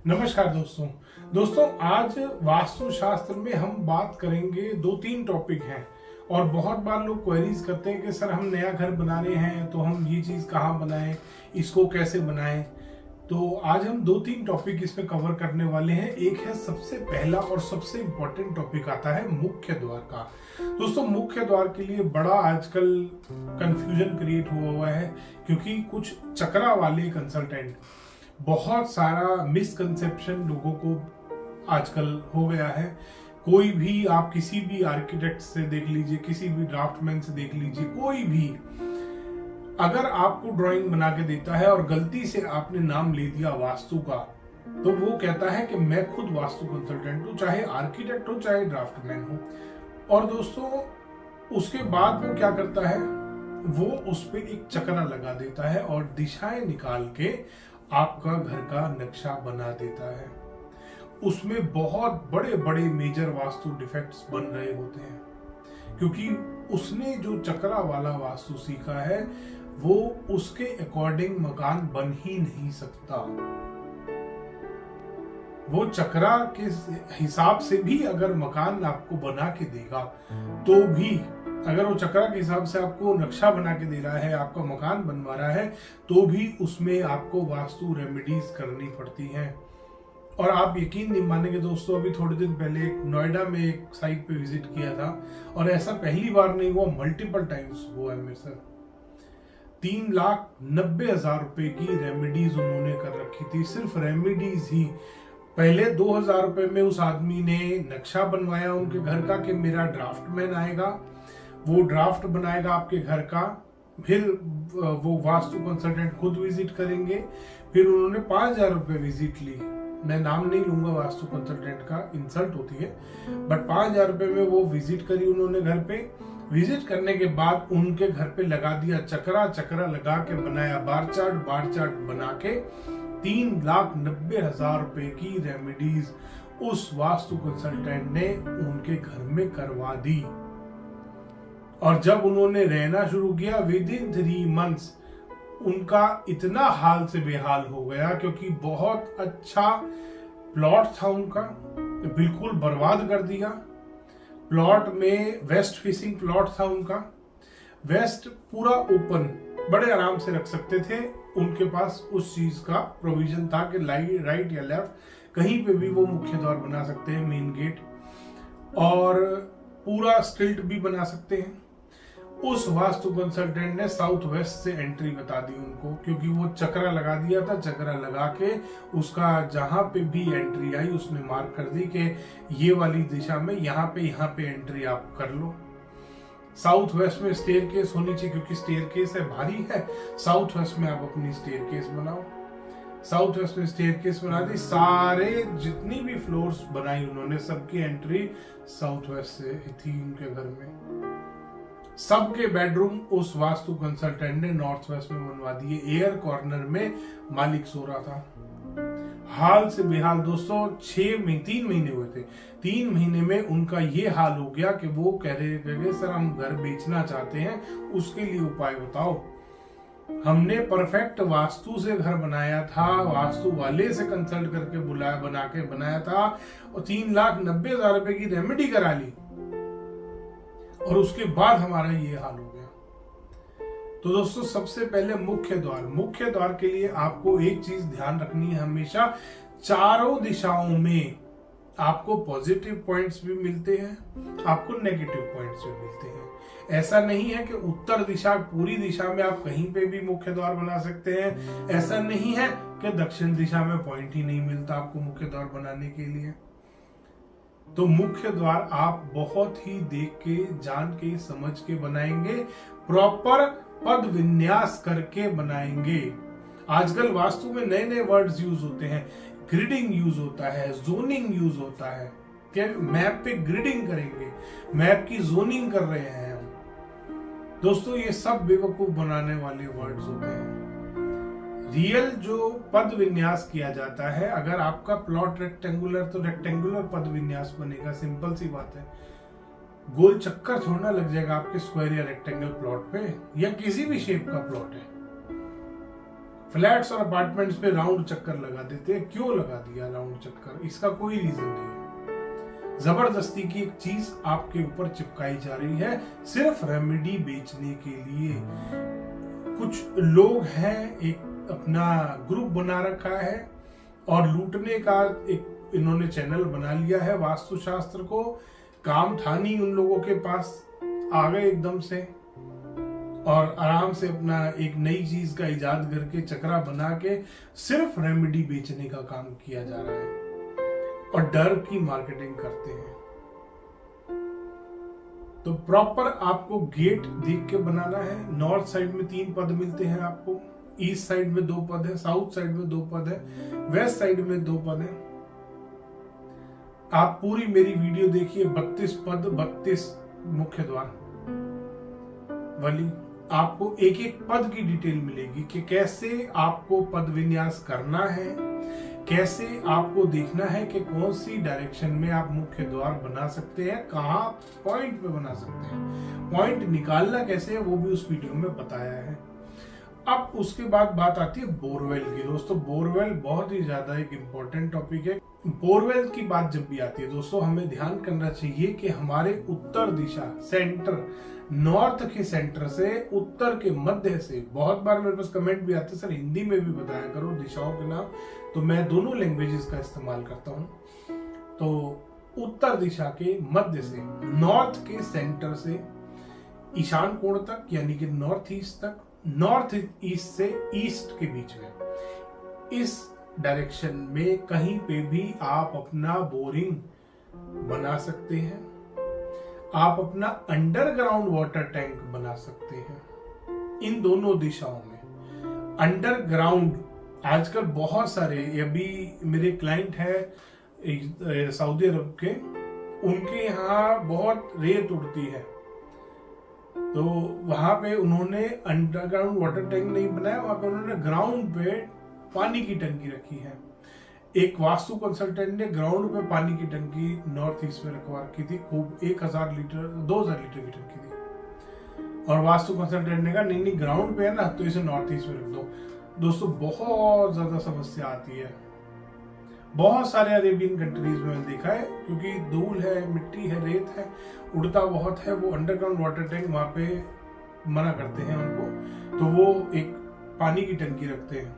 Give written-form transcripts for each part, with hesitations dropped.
नमस्कार दोस्तों आज वास्तुशास्त्र में हम बात करेंगे। दो तीन टॉपिक हैं और बहुत बार लोग क्वेरीज करते हैं कि सर हम नया घर बना रहे हैं तो हम ये चीज कहाँ बनाएं, इसको कैसे बनाएं। तो आज हम दो तीन टॉपिक इसमें कवर करने वाले हैं। एक है सबसे पहला और सबसे इम्पोर्टेंट टॉपिक आता है मुख्य द्वार का। दोस्तों मुख्य द्वार के लिए बड़ा आजकल कंफ्यूजन क्रिएट हुआ है क्योंकि कुछ चक्रा वाले कंसल्टेंट, बहुत सारा मिसकंसेप्शन लोगों को आजकल हो गया है। कोई भी आप किसी भी आर्किटेक्ट से देख लीजिए, किसी भी ड्राफ्टमैन से देख लीजिए, कोई भी अगर आपको ड्राइंग बना के देता है और गलती से आपने नाम ले दिया वास्तु का, तो वो कहता है कि मैं खुद वास्तु कंसल्टेंट हूं, चाहे आर्किटेक्ट हो चाहे ड्राफ्टमैन हो। और दोस्तों उसके बाद वो क्या करता है, वो उस पर एक चक्रा लगा देता है और दिशाएं निकाल के आपका घर का नक्शा बना देता है। उसमें बहुत बड़े बड़े मेजर वास्तु डिफेक्ट्स बन रहे होते हैं क्योंकि उसने जो चक्रा वाला वास्तु सीखा है वो उसके अकॉर्डिंग मकान बन ही नहीं सकता। वो चक्रा के हिसाब से भी अगर मकान आपको बना के देगा तो भी, अगर वो चक्रा के हिसाब से आपको नक्शा बना के दे रहा है, आपका मकान बनवा रहा है, तो भी उसमें आपको वास्तु रेमेडीज करनी पड़ती हैं। और आप यकीन नहीं मानेंगे दोस्तों, अभी थोड़े दिन पहले नोएडा में एक साइट पे विजिट किया था और ऐसा पहली बार नहीं हुआ, मल्टीपल टाइम्स हुआ है मेरे साथ। 3,90,000 रुपए की रेमेडीज उन्होंने कर रखी थी, सिर्फ रेमेडीज ही। पहले 2,000 रुपए में उस आदमी ने नक्शा बनवाया उनके घर का कि मेरा ड्राफ्टमैन आएगा, वो ड्राफ्ट बनाएगा आपके घर का, फिर वो वास्तु कंसल्टेंट खुद विजिट करेंगे। फिर उन्होंने 5,000 रुपए विजिट ली। मैं नाम नहीं लूंगा वास्तु कंसल्टेंट का, इंसल्ट होती है, बट 5,000 रुपए में वो विजिट करी उन्होंने घर पे। विजिट करने के बाद उनके घर पे लगा दिया चक्रा, चक्रा लगा के बनाया बार चार्ट बना के 3,90,000 रुपए की रेमेडीज उस वास्तु कंसल्टेंट ने उनके घर में करवा दी। और जब उन्होंने रहना शुरू किया, विद इन 3 मंथ्स उनका इतना हाल से बेहाल हो गया क्योंकि बहुत अच्छा प्लॉट था उनका, बिल्कुल बर्बाद कर दिया। प्लॉट में वेस्ट फेसिंग प्लॉट था उनका, वेस्ट पूरा ओपन, बड़े आराम से रख सकते थे। उनके पास उस चीज का प्रोविजन था कि राइट या लेफ्ट कहीं पे भी वो मुख्य द्वार बना सकते हैं, मेन गेट, और पूरा स्टिल्ट भी बना सकते हैं। उस वास्तु कंसल्टेंट ने साउथ वेस्ट से एंट्री बता दी उनको, क्योंकि वो चक्रा लगा दिया था। चक्रा लगा के उसका जहां पे भी एंट्री आई उसने मार्क कर दी कि ये वाली दिशा में यहाँ पे एंट्री आप कर लो। साउथ वेस्ट में स्टेयरकेस होनी चाहिए क्योंकि स्टेयरकेस है भारी है, साउथ वेस्ट में आप अपनी स्टेयरकेस बनाओ। साउथ वेस्ट में स्टेयरकेस बना दी, सारे जितनी भी फ्लोर्स बनाई उन्होंने, सबकी एंट्री साउथ वेस्ट से थी उनके घर में। सबके बेडरूम उस वास्तु कंसल्टेंट ने नॉर्थ वेस्ट में बनवा दिए। एयर कॉर्नर में मालिक सो रहा था। हाल से बेहाल दोस्तों, 3 महीने हुए थे। 3 महीने में उनका ये हाल हो गया कि वो कह रहे सर हम घर बेचना चाहते हैं, उसके लिए उपाय बताओ। हमने परफेक्ट वास्तु से घर बनाया था, वास्तु वाले से कंसल्ट करके बना के बनाया था और 3,90,000 रुपए की रेमेडी करा ली और उसके बाद हमारा ये हाल हो गया। तो दोस्तों सबसे पहले मुख्य द्वार के लिए आपको एक चीज ध्यान रखनी है, हमेशा चारों दिशाओं में आपको पॉजिटिव पॉइंट्स भी मिलते हैं, आपको नेगेटिव पॉइंट्स भी मिलते हैं। ऐसा नहीं है कि उत्तर दिशा, पूरी दिशा में आप कहीं पे भी मुख्य द्वार बना सकते हैं। ऐसा नहीं है कि दक्षिण दिशा में पॉइंट ही नहीं मिलता आपको मुख्य द्वार बनाने के लिए। तो मुख्य द्वार आप बहुत ही देख के, जान के, समझ के बनाएंगे, प्रॉपर पद विन्यास करके बनाएंगे। आजकल वास्तु में नए नए वर्ड्स यूज होते हैं, ग्रिडिंग यूज होता है, जोनिंग यूज होता है कि मैप पे ग्रिडिंग करेंगे, मैप की जोनिंग कर रहे हैं हम। दोस्तों ये सब बेवकूफ बनाने वाले वर्ड्स होते हैं। रियल जो पद विन्यास किया जाता है, अगर आपका प्लॉट रेक्टेंगुलर तो रेक्टेंगुलर पद विन्यास बनेगा, सिंपल सी बात है। गोल चक्कर थोड़ा लग जाएगा आपके स्क्वायर या रेक्टेंगल प्लॉट पे, या किसी भी शेप का प्लॉट है। फ्लैट्स और अपार्टमेंट्स पे राउंड चक्कर लगा देते हैं। क्यों लगा दिया राउंड चक्कर? इसका कोई रीजन नहीं है। जबरदस्ती की एक चीज आपके ऊपर चिपकाई जा रही है सिर्फ रेमेडी बेचने के लिए। कुछ लोग हैं, एक अपना ग्रुप बना रखा है और लूटने का एक इन्होंने चैनल बना लिया है। वास्तुशास्त्र को काम था नहीं, उन लोगों के पास आ गए एकदम से और आराम से अपना एक नई चीज का इजाद करके चक्रा बना के सिर्फ रेमेडी बेचने का काम किया जा रहा है और डर की मार्केटिंग करते हैं। तो प्रॉपर आपको गेट देख के बनाना है। नॉर्थ साइड में 3 पद मिलते हैं आपको, ईस्ट साइड में 2 पद है, साउथ साइड में 2 पद है, वेस्ट साइड में 2 पद है। आप पूरी मेरी वीडियो देखिए, 32 पद, 32 मुख्य द्वार वाली आपको एक एक पद की डिटेल मिलेगी कि कैसे आपको पद विन्यास करना है, कैसे आपको देखना है कि कौन सी डायरेक्शन में आप मुख्य द्वार बना सकते हैं, कहां पॉइंट पे बना सकते हैं, पॉइंट निकालना कैसे है वो भी उस वीडियो में बताया है। अब उसके बाद बात आती है बोरवेल की। दोस्तों बोरवेल बहुत ही ज्यादा एक इम्पोर्टेंट टॉपिक है। बोरवेल की बात जब भी आती है दोस्तों, हमें ध्यान करना चाहिए कि हमारे उत्तर दिशा, सेंटर, नॉर्थ के सेंटर से, उत्तर के मध्य से, बहुत बार मेरे पास कमेंट भी आते हैं सर हिंदी में भी बताया करो दिशाओं के नाम, तो मैं दोनों लैंग्वेजेस का इस्तेमाल करता हूं। तो उत्तर दिशा के मध्य से, नॉर्थ के सेंटर से ईशान कोण तक यानी कि नॉर्थ ईस्ट तक, नॉर्थ ईस्ट से ईस्ट के बीच में, इस डायरेक्शन में कहीं पे भी आप अपना बोरिंग बना सकते हैं। आप अपना अंडरग्राउंड वाटर टैंक बना सकते हैं इन दोनों दिशाओं में। अंडरग्राउंड आजकल बहुत सारे, अभी मेरे क्लाइंट है सऊदी अरब के, उनके यहाँ बहुत रेत उड़ती है, तो वहां पे उन्होंने अंडरग्राउंड वाटर टैंक नहीं बनाया, वहां पे उन्होंने ग्राउंड पे पानी की टंकी रखी है। एक वास्तु कंसल्टेंट ने ग्राउंड पे पानी की टंकी नॉर्थ ईस्ट में रखवा रखी थी, खूब 1000 लीटर 2000 लीटर की टंकी थी, और वास्तु कंसल्टेंट ने कहा नहीं ग्राउंड पे है ना तो इसे नॉर्थ ईस्ट में रख दो। दोस्तों बहुत ज्यादा समस्या आती है, बहुत सारे अरेबियन कंट्रीज में देखा है, क्योंकि धूल है, मिट्टी है, रेत है, उड़ता बहुत है, वो अंडरग्राउंड वाटर टैंक वहां पे मना करते हैं उनको, तो वो एक पानी की टंकी रखते हैं।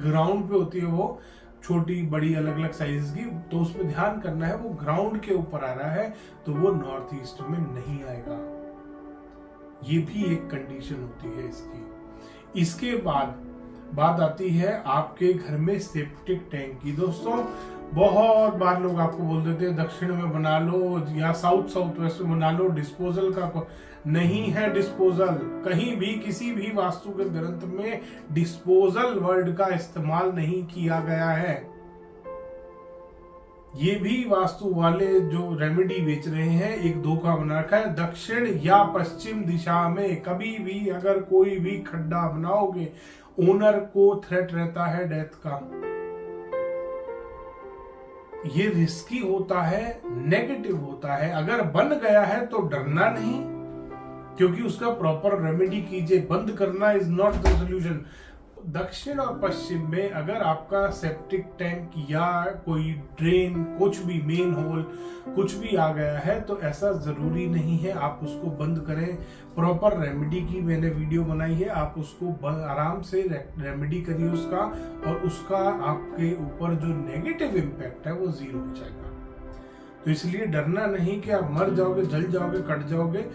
ग्राउंड पे होती है वो छोटी बड़ी अलग अलग साइज की, तो उसमें ध्यान करना है वो ग्राउंड के ऊपर आ रहा है तो वो नॉर्थ ईस्ट में नहीं आएगा। ये भी एक कंडीशन होती है इसकी। इसके बाद बात आती है आपके घर में सेप्टिक टैंक की। दोस्तों बहुत बार लोग आपको बोल देते हैं दक्षिण में बना लो या साउथ वेस्ट में बना लो, डिस्पोजल का नहीं है। डिस्पोजल कहीं भी किसी भी वास्तु के ग्रंथ में डिस्पोजल वर्ड का इस्तेमाल नहीं किया गया है। ये भी वास्तु वाले जो रेमेडी बेच रहे हैं एक धोखा बना रखा है। दक्षिण या पश्चिम दिशा में कभी भी अगर कोई भी खड्डा बनाओगे, ओनर को थ्रेट रहता है डेथ का। ये रिस्की होता है, नेगेटिव होता है। अगर बन गया है तो डरना नहीं, क्योंकि उसका प्रॉपर रेमेडी कीजिए। बंद करना इज नॉट द सोल्यूशन। दक्षिण और पश्चिम में अगर आपका सेप्टिक टैंक या कोई ड्रेन, कुछ भी मेन होल कुछ भी आ गया है तो ऐसा जरूरी नहीं है आप उसको बंद करें। प्रॉपर रेमेडी की मैंने वीडियो बनाई है, आप उसको आराम से रेमेडी करिए उसका, और उसका आपके ऊपर जो नेगेटिव इम्पैक्ट है वो 0 हो जाएगा। तो इसलिए डरना नहीं कि आप मर जाओगे, जल जाओगे, कट जाओगे।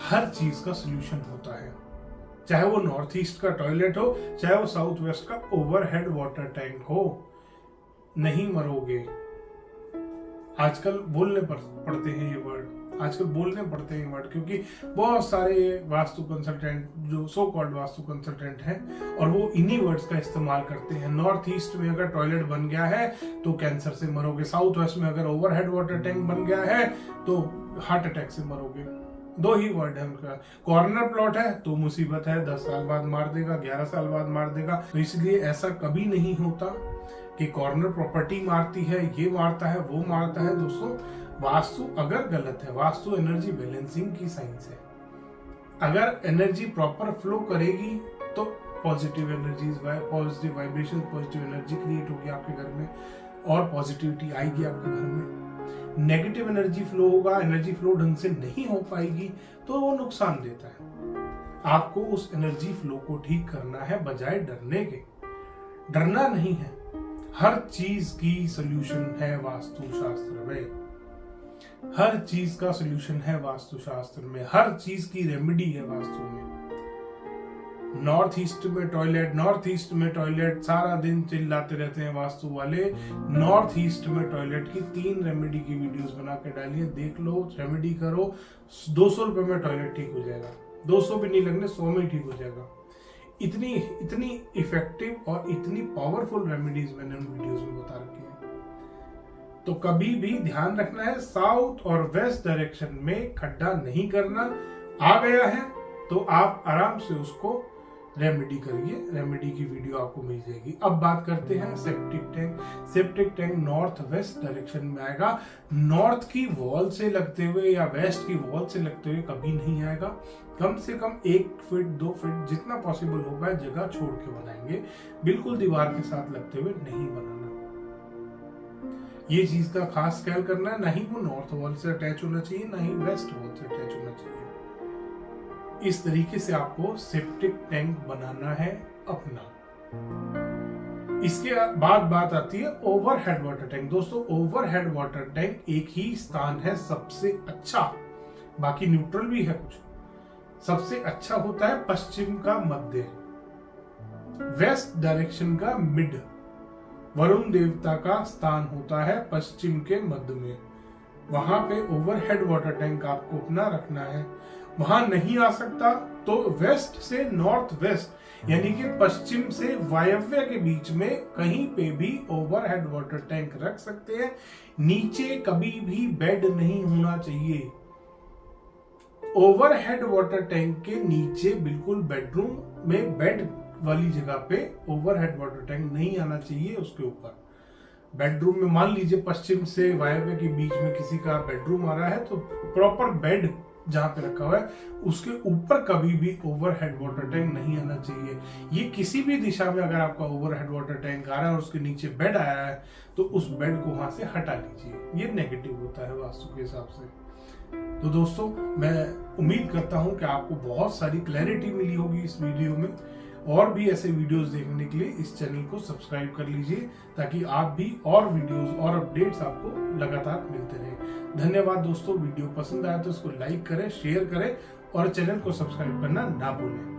हर चीज का सोल्यूशन होता है, चाहे वो नॉर्थ ईस्ट का टॉयलेट हो, चाहे वो साउथ वेस्ट का ओवरहेड वाटर टैंक हो, नहीं मरोगे। आजकल बोलने पड़ते हैं ये वर्ड, आजकल बोलने पड़ते हैं वर्ड, क्योंकि बहुत सारे वास्तु कंसल्टेंट जो सो कॉल्ड वास्तु कंसल्टेंट हैं और वो इन्हीं वर्ड्स का इस्तेमाल करते हैं। नॉर्थ ईस्ट में अगर टॉयलेट बन गया है तो कैंसर से मरोगे, साउथ वेस्ट में अगर ओवरहेड वाटर टैंक बन गया है तो हार्ट अटैक से मरोगे। 2 ही वर्ड है उनका। कॉर्नर प्लॉट है तो मुसीबत है, 10 साल बाद मार देगा, 11 साल बाद मार देगा। तो इसलिए ऐसा कभी नहीं होता कि कॉर्नर प्रॉपर्टी मारती है, ये मारता है, वो मारता है। दोस्तों वास्तु अगर गलत है, वास्तु एनर्जी बैलेंसिंग की साइंस है। अगर एनर्जी प्रॉपर फ्लो करेगी तो positive energies, positive vibration, positive energy create होगी आपके घर में और पॉजिटिविटी आएगी आपके घर में। नेगेटिव एनर्जी फ्लो होगा, एनर्जी फ्लो ढंग से नहीं हो पाएगी तो वो नुकसान देता है। आपको उस एनर्जी फ्लो को ठीक करना है बजाय डरने के। डरना नहीं है, हर चीज की सोल्यूशन है वास्तुशास्त्र में। हर चीज का सोल्यूशन है वास्तुशास्त्र में, हर चीज की रेमेडी है वास्तु में। नॉर्थ ईस्ट में टॉयलेट सारा दिन चिल्लाते रहते हैं वास्तु वाले। नॉर्थ ईस्ट में टॉयलेट की 3 रेमेडी की वीडियोस बना के डालिए, देख लो, रेमेडी करो, 200 रुपए में टॉयलेट ठीक हो जाएगा। 200 भी नहीं लगने, 100 में ही ठीक हो जाएगा। इतनी इफेक्टिव और इतनी पावरफुल रेमेडीज मैंने उन वीडियोस में बता रखी है। तो कभी भी ध्यान रखना है, साउथ और वेस्ट डायरेक्शन में खड्डा नहीं करना। आ गया है तो आप आराम से उसको रेमेडी करिए, रेमेडी की वीडियो आपको मिल जाएगी। अब बात करते हैं septic tank. Septic tank north west direction में आएगा। नॉर्थ की वॉल से लगते हुए या वेस्ट की वॉल से लगते हुए कभी नहीं आएगा। कम से कम 1 फीट 2 फीट जितना पॉसिबल हो पाए जगह छोड़ के बनाएंगे, बिल्कुल दीवार के साथ लगते हुए नहीं बनाना। ये चीज का खास ख्याल करना है, ना ही वो नॉर्थ वॉल से अटैच होना चाहिए, ना ही वेस्ट वॉल से अटैच होना चाहिए। इस तरीके से आपको सेप्टिक टैंक बनाना है अपना। इसके बाद बात आती है ओवरहेड वाटर टैंक। दोस्तों, ओवरहेड वाटर टैंक एक ही स्थान है सबसे अच्छा, बाकी न्यूट्रल भी है कुछ। सबसे अच्छा होता है पश्चिम का मध्य, वेस्ट डायरेक्शन का मिड। वरुण देवता का स्थान होता है पश्चिम के मध्य में। वहां पे ओवरहेड वाटर टैंक आपको अपना रखना है। वहां नहीं आ सकता तो वेस्ट से नॉर्थ वेस्ट यानी कि पश्चिम से वायव्य के बीच में कहीं पे भी ओवरहेड वाटर टैंक रख सकते हैं। नीचे कभी भी बेड नहीं होना चाहिए। ओवरहेड वाटर टैंक के नीचे बिल्कुल बेडरूम में बेड वाली जगह पे ओवरहेड वाटर टैंक नहीं आना चाहिए। उसके ऊपर बेडरूम में मान लीजिए पश्चिम से वायव्य के बीच में किसी का बेडरूम आ रहा है तो प्रॉपर बेड जहां पे रखा हुआ है उसके ऊपर कभी भी ओवरहेड वाटर टैंक नहीं आना चाहिए। ये किसी भी दिशा में अगर आपका ओवरहेड वाटर टैंक आ रहा है और उसके नीचे बेड आया है तो उस बेड को वहां से हटा लीजिए। ये नेगेटिव होता है वास्तु के हिसाब से। तो दोस्तों, मैं उम्मीद करता हूं कि आपको बहुत सारी क्लैरिटी मिली होगी इस वीडियो में। और भी ऐसे वीडियोस देखने के लिए इस चैनल को सब्सक्राइब कर लीजिए ताकि आप भी और वीडियोस और अपडेट्स आपको लगातार मिलते रहे। धन्यवाद दोस्तों। वीडियो पसंद आया तो इसको लाइक करें, शेयर करें और चैनल को सब्सक्राइब करना ना भूलें।